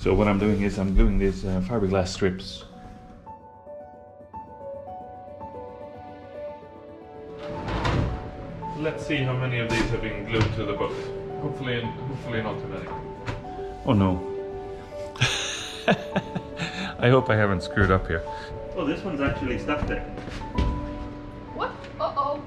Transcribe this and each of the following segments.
So what I'm doing is I'm gluing these fiberglass strips. Let's see how many of these have been glued to the boat. Hopefully not too many. Oh no. I hope I haven't screwed up here. Oh, this one's actually stuck there. What? Uh-oh.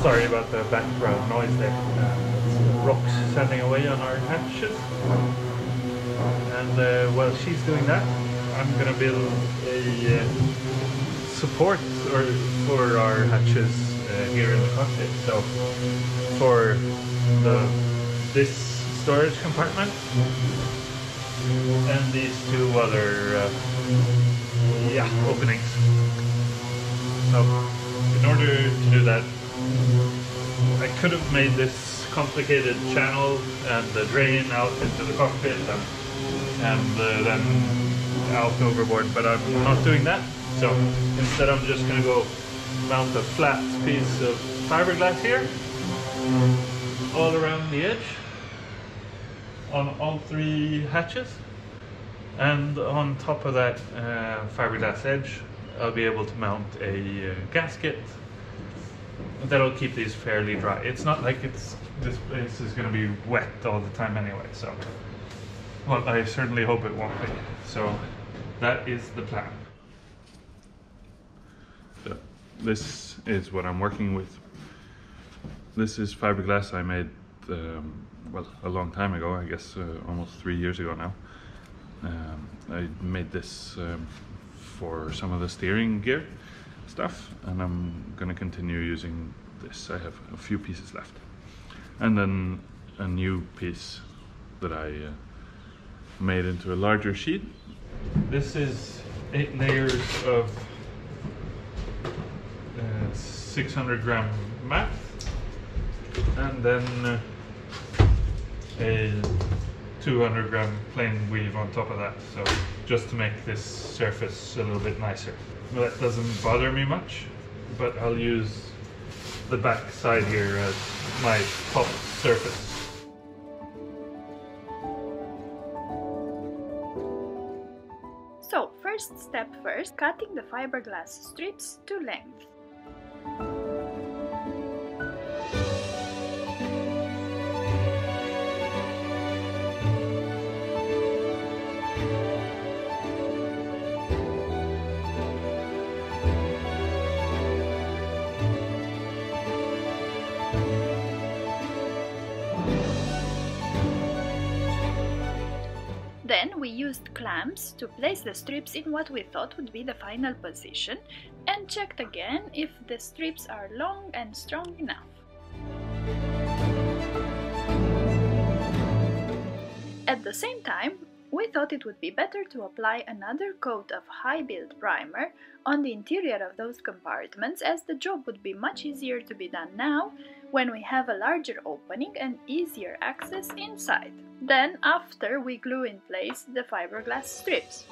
Sorry about the background noise there. Rocks sanding away on our hatches. And while she's doing that, I'm gonna build a support for our hatches here in the cockpit. So for this storage compartment and these two other openings. So in order to do that, I could have made this complicated channel and the drain out into the cockpit and then out overboard, but I'm not doing that. So instead I'm just going to go mount a flat piece of fiberglass here all around the edge on all three hatches, and on top of that fiberglass edge I'll be able to mount a gasket that'll keep these fairly dry. It's not like this place is going to be wet all the time anyway, so well, I certainly hope it won't be. So that is the plan. So this is what I'm working with. This is fiberglass I made well, a long time ago, I guess almost 3 years ago now. I made this for some of the steering gear stuff, and I'm gonna continue using this. I have a few pieces left, and then a new piece that I made into a larger sheet. This is 8 layers of 600 gram mat, and then a 200 gram plain weave on top of that, so just to make this surface a little bit nicer. Well, that doesn't bother me much, but I'll use the back side here as my top surface. So, first step first, cutting the fiberglass strips to length. Then we used clamps to place the strips in what we thought would be the final position, and checked again if the strips are long and strong enough. At the same time, we thought it would be better to apply another coat of high-build primer on the interior of those compartments, as the job would be much easier to be done now when we have a larger opening and easier access inside. Then, after, we glue in place the fiberglass strips.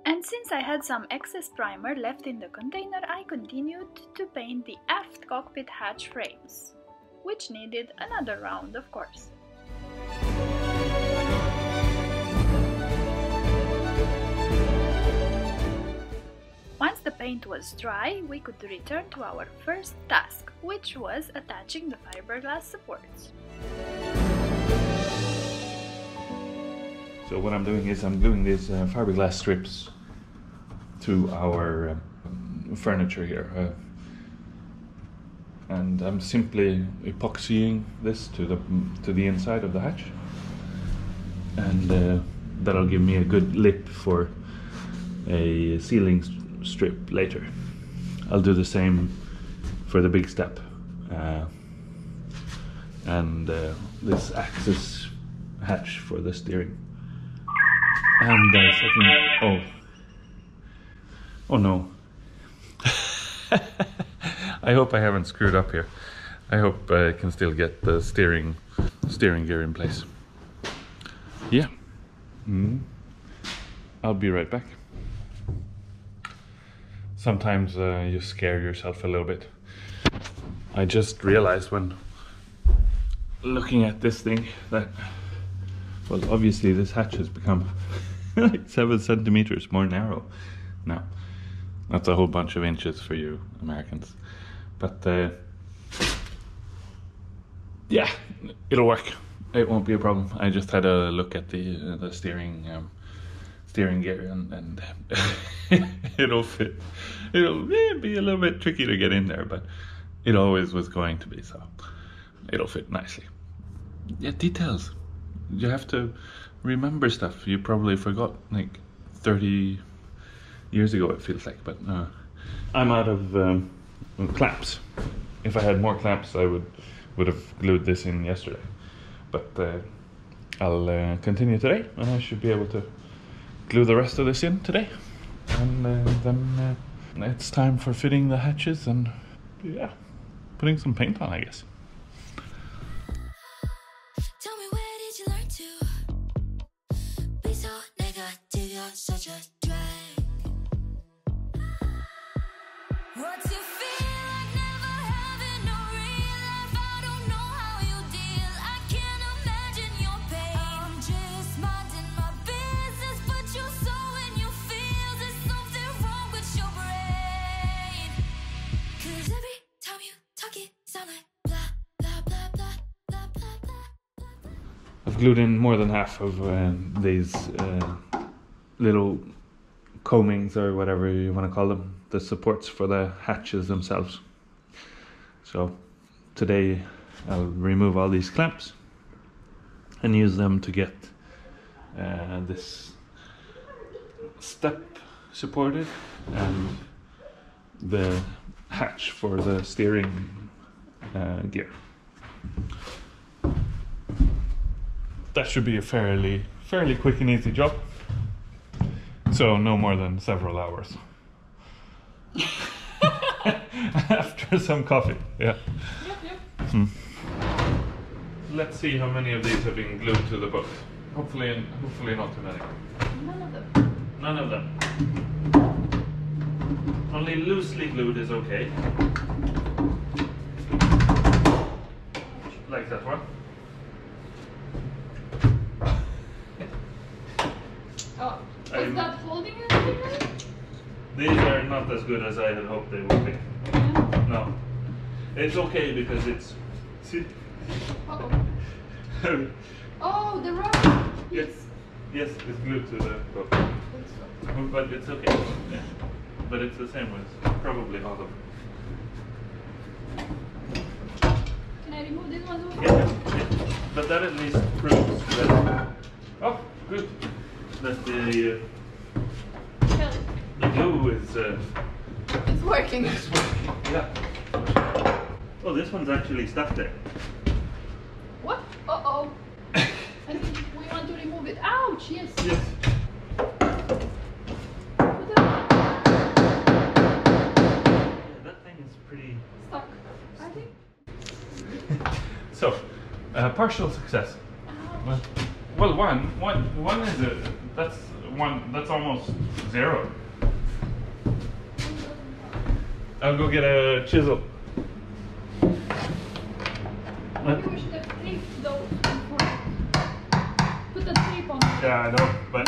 And since I had some excess primer left in the container, I continued to paint the aft cockpit hatch frames, which needed another round, of course. Once the paint was dry, we could return to our first task, which was attaching the fiberglass supports. So what I'm doing is I'm gluing these fiberglass strips to our furniture here. and I'm simply epoxying this to the inside of the hatch, and that'll give me a good lip for a sealing strip later. I'll do the same for the big step, and this access hatch for the steering. And oh no. I hope I haven't screwed up here. I hope I can still get the steering gear in place. Yeah. I'll be right back. Sometimes you scare yourself a little bit. I just realized when looking at this thing that, well, obviously this hatch has become like 7 centimeters more narrow now. That's a whole bunch of inches for you Americans. But yeah, it'll work. It won't be a problem. I just had a look at the steering gear, and it'll fit. It'll be a little bit tricky to get in there, but it always was going to be, so it'll fit nicely. Yeah, details. You have to remember stuff you probably forgot like 30 years ago, it feels like, but I'm out of clamps. If I had more clamps, I would have glued this in yesterday, but I'll continue today, and I should be able to glue the rest of this in today, and then it's time for fitting the hatches and, yeah, putting some paint on, I guess. Tell me, where did you learn to be so negative? You're such a drag. What's your feel like never having no real life? I don't know how you deal. I can't imagine your pain. I'm just minding my business, but you're so in your feels. There's something wrong with your brain. 'Cause every time you talk it sound like blah, blah, blah, blah, blah, blah, blah, blah. I've glued in more than half of these little combings, or whatever you want to call them, the supports for the hatches themselves. So today I'll remove all these clamps and use them to get this step supported and the hatch for the steering gear. That should be a fairly quick and easy job. So no more than several hours. After some coffee, yeah. Yep. Let's see how many of these have been glued to the boat. Hopefully not too many. None of them. None of them. Only loosely glued is okay. Like that one. Oh, is that holding anything? These are not as good as I had hoped they would be. Yeah. No. It's okay because it's... See? Uh-oh. Oh, the rubber. Yes. Yes, it's glued to the boat. But it's okay. Yeah. But it's the same with probably all of them. Can I remove this one too? Yeah. But that at least proves that... Oh, good. That the glue is... It's working. It's working, yeah. Oh, this one's actually stuck there. What? Uh-oh. I think we want to remove it. Ouch, yes. Yes. That thing is pretty... Stuck, I think. So, partial success. Well, one is that's almost zero. I'll go get a chisel. Maybe we should have taped those before. Put the tape on. Yeah, I know, but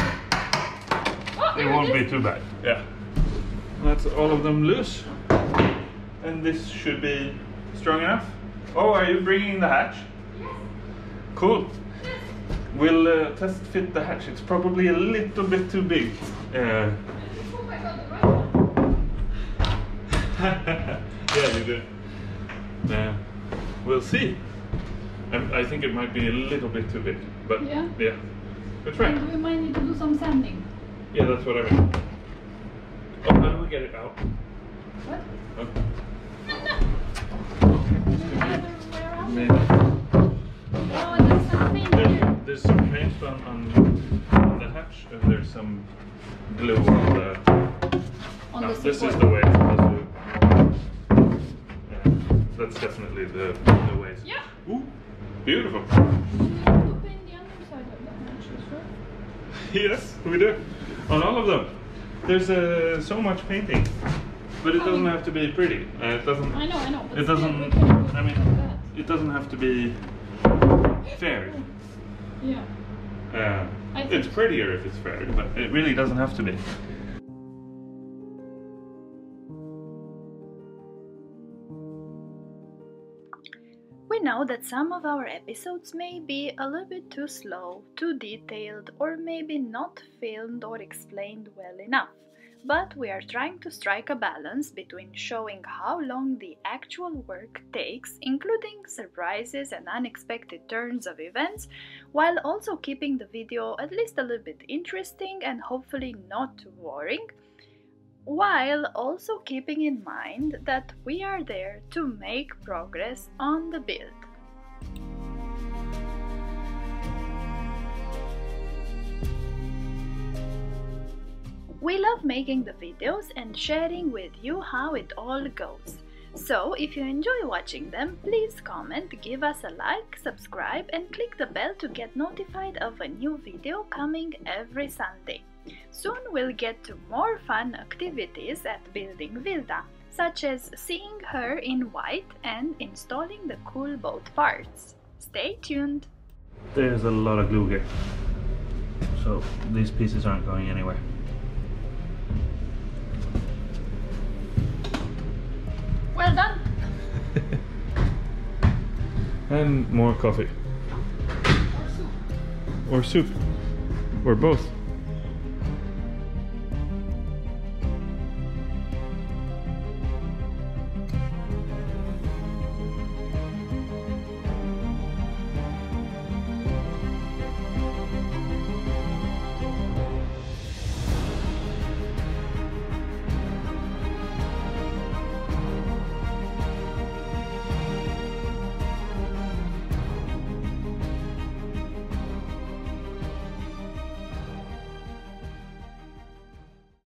Oh, it won't be too bad. Yeah. That's all of them loose. And this should be strong enough. Oh, are you bringing the hatch? Yes. Cool. We'll test fit the hatch. It's probably a little bit too big. I hope I got the right one. Yeah, you did. We'll see. I think it might be a little bit too big, but Yeah? Good try. We might need to do some sanding. Yeah, that's what I mean. Oh, how do we get it out? What? Okay. The other way around? Maybe. Oh, there's some paint here. There's some paint on the hatch, and there's some glue on the. On the This is support. the way it's supposed to. Yeah, that's definitely the way. Yeah. Ooh, beautiful. We need to paint the underside of the hatches, right? Yes, we do. On all of them. There's so much painting, but it doesn't have to be pretty. It doesn't. I know. But It still, doesn't. we can do I mean, like that. it doesn't have to be fairy. Yeah. I think- It's prettier if it's fairy, but it really doesn't have to be. We know that some of our episodes may be a little bit too slow, too detailed, or maybe not filmed or explained well enough. But we are trying to strike a balance between showing how long the actual work takes, including surprises and unexpected turns of events, while also keeping the video at least a little bit interesting and hopefully not too boring, while also keeping in mind that we are there to make progress on the build. We love making the videos and sharing with you how it all goes. So if you enjoy watching them, please comment, give us a like, subscribe and click the bell to get notified of a new video coming every Sunday. Soon we'll get to more fun activities at building Wilda, such as seeing her in white and installing the cool boat parts. Stay tuned! There's a lot of glue here, so these pieces aren't going anywhere. Well done! And more coffee. Or soup. Or soup. Or both.